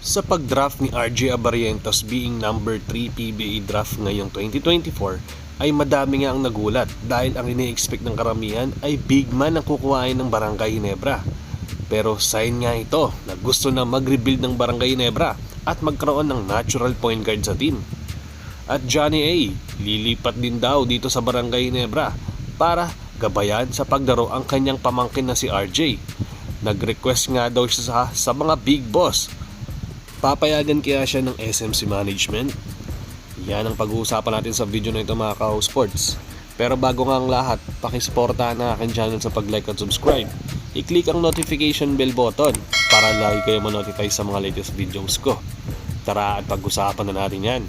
Sa pag-draft ni RJ Abarientos being number 3 PBA draft ngayong 2024 ay madami nga ang nagulat dahil ang ini-expect ng karamihan ay big man ang kukuhain ng Barangay Ginebra. Pero sign nga ito na gusto na mag-rebuild ng Barangay Ginebra at magkaroon ng natural point guard sa team. At Johnny A, lilipat din daw dito sa Barangay Ginebra para gabayan sa pagdaro ang kanyang pamangkin na si RJ. Nag-request nga daw siya sa mga big boss. Papayagan kaya siya ng SMC Management? Yan ang pag-uusapan natin sa video na ito mga ka-house sports. Pero bago nga ang lahat, pakisuportahan na aking channel sa pag-like at subscribe. I-click ang notification bell button para lagi kayo ma-notify sa mga latest videos ko. Tara at pag-usapan na natin yan.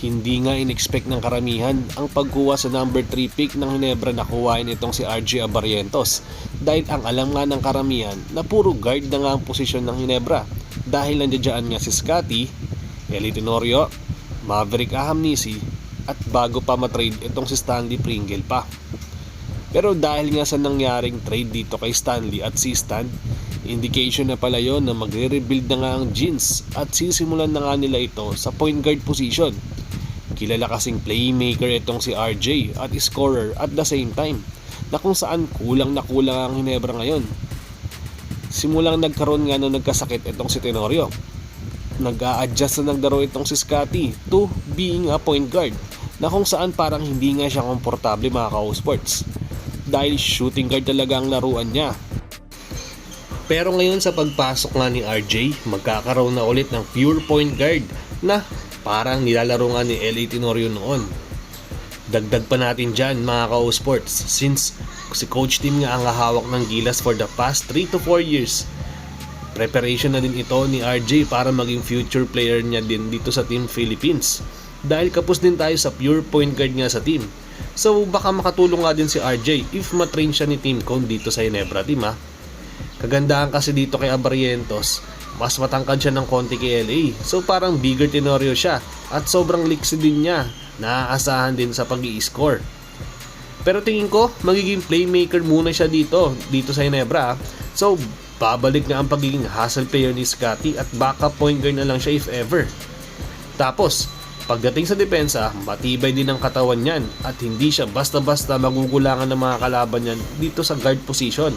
Hindi nga in-expect ng karamihan ang pagkuha sa number 3 pick ng Ginebra na kuhain itong si RJ Abarientos dahil ang alam nga ng karamihan na puro guard na nga ang posisyon ng Ginebra dahil nandiyan nga si Scotty, Eli Tenorio, Maverick Ahamnisi at bago pa matrade itong si Stanley Pringle pa. Pero dahil nga sa nangyaring trade dito kay Stanley at si Stan, indication na pala yon na magre-rebuild na nga ang Jeans at sisimulan na nga nila ito sa point guard position. Kilala kasing playmaker itong si RJ at scorer at the same time na kung saan kulang na kulang ang Ginebra ngayon. Simulang nagkaroon nga nung nagkasakit itong si Tenorio. Nag-a-adjust na nagdaro itong si Scotty to being a point guard na kung saan parang hindi nga siya komportable mga ka-sports dahil shooting guard talaga ang laruan niya. Pero ngayon sa pagpasok nga ni RJ, magkakaroon na ulit ng pure point guard na parang nilalaro nga ni LA Tenorio noon. Dagdag pa natin dyan mga ka-sports since si coach team nga ang hawak ng Gilas for the past 3 to 4 years. Preparation na din ito ni RJ para maging future player niya din dito sa Team Philippines. Dahil kapos din tayo sa pure point guard nga sa team. So baka makatulong nga din si RJ if matrain siya ni Team Cone dito sa Ginebra team ha. Kagandahan kasi dito kay Abarientos, mas matangkad siya ng konti kay LA. So parang bigger Tenorio siya at sobrang liksi din niya. Naaasahan din sa pag-i-score. Pero tingin ko magiging playmaker muna siya dito sa Ginebra. So babalik na ang pagiging hustle player ni Scotty at backup point guard na lang siya if ever. Tapos pagdating sa depensa, matibay din ang katawan niyan at hindi siya basta-basta magugulangan ng mga kalaban niyan dito sa guard position.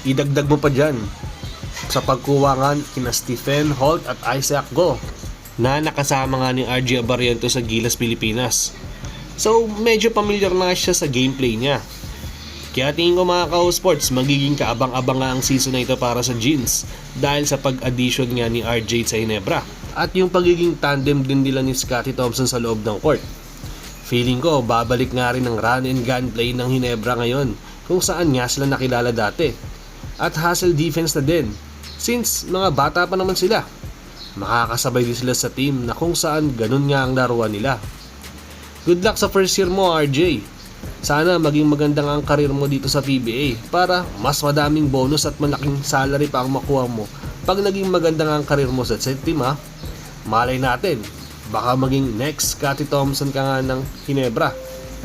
Idagdag mo pa dyan sa pagkuwangan kina Stephen Holt at Isaac Go na nakasama nga ni RJ Abarientos sa Gilas Pilipinas. So medyo familiar na siya sa gameplay niya. Kaya tingin ko mga ka-sports, magiging kaabang-abang nga ang season na ito para sa Jeans dahil sa pag-addition nga ni RJ sa Ginebra at yung pagiging tandem din nila ni Scotty Thompson sa loob ng court. Feeling ko babalik nga rin ang run and gun play ng Ginebra ngayon kung saan nga sila nakilala dati. At hustle defense na din since mga bata pa naman sila. Makakasabay din sila sa team na kung saan ganun nga ang laruan nila. Good luck sa first year mo RJ. Sana maging maganda nga ang karir mo dito sa PBA para mas madaming bonus at malaking salary pa ang makuha mo pag naging maganda nga ang karir mo sa set team ha. Malay natin, baka maging next Scotty Thompson ka nga ng Ginebra.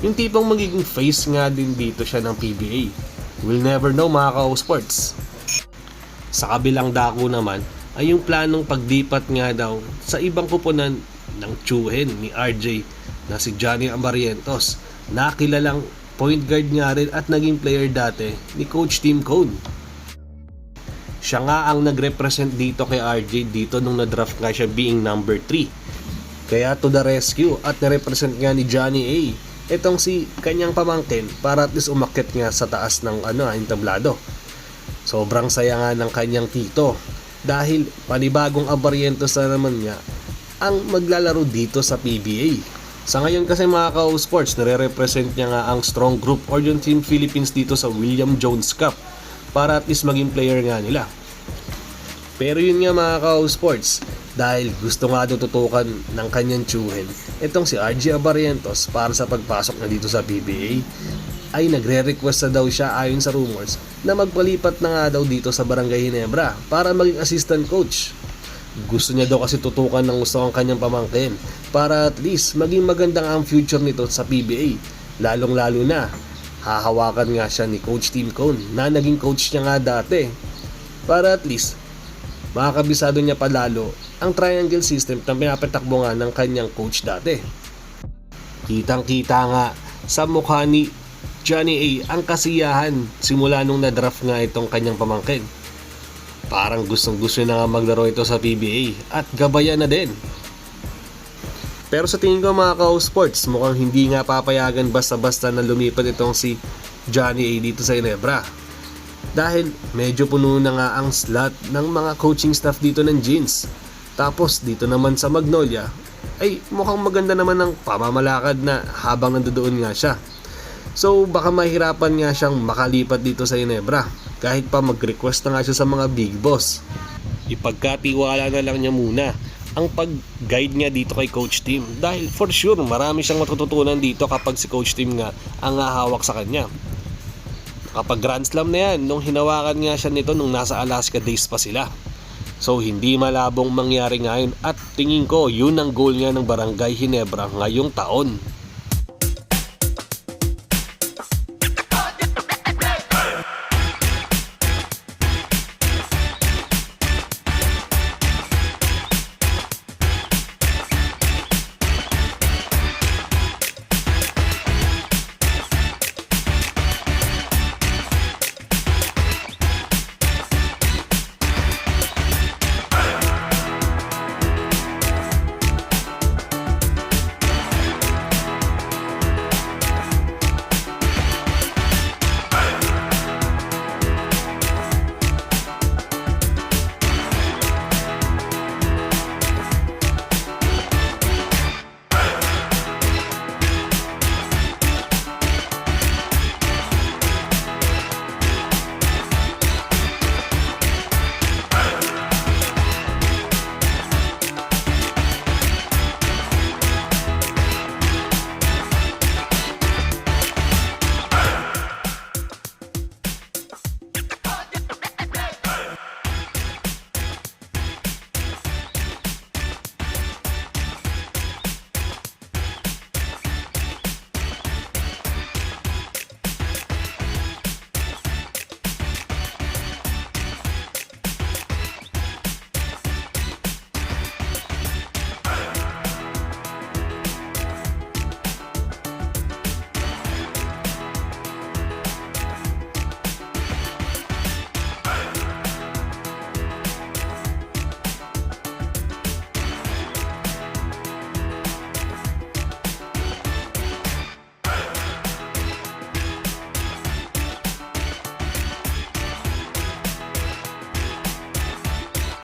Yung tipong magiging face nga din dito siya ng PBA. We'll never know mga ka-sports. Sa kabilang dako naman ay yung planong pagdipat nga daw sa ibang kupunan ng tsuhin ni RJ na si Johnny Abarientos na kilalang point guard nga rin at naging player dati ni Coach Tim Cone. Siya nga ang nag-represent dito kay RJ dito nung na-draft nga siya being number 3. Kaya to the rescue at na-represent nga ni Johnny A itong si kanyang pamangkin para at least umakyat nga sa taas ng entablado. Sobrang saya nga ng kanyang tito dahil panibagong Abarientos na naman niya ang maglalaro dito sa PBA. Sa ngayon kasi mga ka-sports, nare-represent niya nga ang strong group or yung Team Philippines dito sa William Jones Cup para at least maging player nga nila. Pero yun nga mga ka-sports, dahil gusto nga tututukan ng kanyang tsuhin, itong si RJ Abarientos para sa pagpasok na dito sa PBA, ay nagre-request na daw siya ayon sa rumors na magpalipat na nga daw dito sa Barangay Ginebra para maging assistant coach. Gusto niya daw kasi tutukan ng gusto ang kanyang pamangkin para at least maging magandang ang future nito sa PBA. Lalong lalo na hahawakan nga siya ni Coach Tim Cone na naging coach niya nga dati para at least makakabisado niya palalo ang triangle system na pinapatakbo nga ng kanyang coach dati. Kitang-kita nga sa mukha ni Johnny A ang kasiyahan simula nung na-draft nga itong kanyang pamangkin. Parang gustong-gusto na nga maglaro ito sa PBA at gabayan na din. Pero sa tingin ko mga ka-sports, mukhang hindi nga papayagan basta-basta na lumipat itong si Johnny A dito sa Ginebra. Dahil medyo puno na nga ang slot ng mga coaching staff dito ng Jeans. Tapos dito naman sa Magnolia, ay mukhang maganda naman ang pamamalakad na habang nandoon nga siya. So baka mahirapan nga siyang makalipat dito sa Ginebra kahit pa mag-request na nga siya sa mga big boss. Ipagkatiwala na lang niya muna ang pag-guide niya dito kay Coach Tim dahil for sure marami siyang matututunan dito kapag si Coach Tim nga ang hahawak sa kanya. Kapag Grand Slam na yan, nung hinawakan nga siya nito nung nasa Alaska Days pa sila. So hindi malabong mangyari ngayon at tingin ko yun ang goal nga ng Barangay Ginebra ngayong taon.